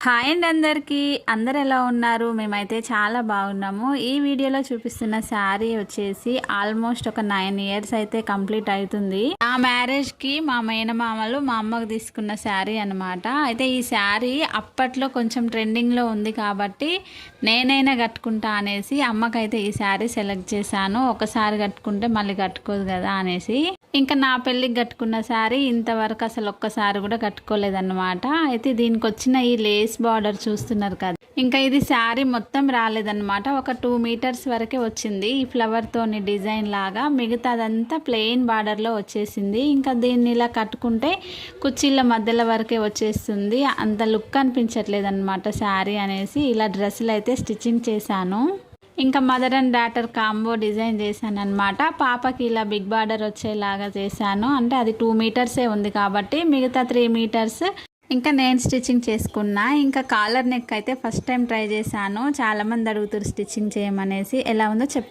Hi అండి అందరికీ. అందరు ఎలా ఉన్నారు? మేమైతే చాలా బాగున్నాము. ఈ వీడియోలో చూపిస్తున్న శారీ వచ్చేసి ఆల్మోస్ట్ ఒక 9 ఇయర్స్ అయితే కంప్లీట్ అవుతుంది. ఆ మ్యారేజ్కి మా మేనమామలు మా అమ్మకు తీసుకున్న శారీ అనమాట. అయితే ఈ శారీ అప్పట్లో కొంచెం ట్రెండింగ్లో ఉంది కాబట్టి నేనైనా కట్టుకుంటా అనేసి అమ్మకైతే ఈ శారీ సెలెక్ట్ చేశాను. ఒకసారి కట్టుకుంటే మళ్ళీ కట్టుకోదు కదా అనేసి. ఇంకా నా పెళ్ళికి కట్టుకున్న శారీ ఇంతవరకు అసలు ఒక్కసారి కూడా కట్టుకోలేదన్నమాట. అయితే దీనికి వచ్చిన ఈ లేస్ బార్డర్ చూస్తున్నారు కదా, ఇంకా ఇది శారీ మొత్తం రాలేదన్నమాట. ఒక 2 మీటర్స్ వరకే వచ్చింది ఈ ఫ్లవర్ తోని డిజైన్ లాగా. మిగతాదంతా ప్లెయిన్ బార్డర్లో వచ్చేసింది. ఇంకా దీన్ని ఇలా కట్టుకుంటే కుర్చీల మధ్యలో వరకే వచ్చేస్తుంది. అంత లుక్ అనిపించట్లేదు అనమాట శారీ అనేసి ఇలా డ్రెస్సులు అయితే స్టిచ్చింగ్ చేశాను. ఇంకా mother and daughter combo design చేశాను అనమాట. పాపకి ఇలా బిగ్ బార్డర్ వచ్చేలాగా చేశాను. అంటే అది 2 మీటర్సే ఉంది కాబట్టి మిగతా 3 మీటర్స్ ఇంకా నేను స్టిచ్చింగ్ చేసుకున్నా. ఇంకా కాలర్ నెక్ అయితే ఫస్ట్ టైం ట్రై చేశాను. చాలామంది అడుగుతారు స్టిచ్చింగ్ చేయమనేసి. ఎలా ఉందో చెప్పండి.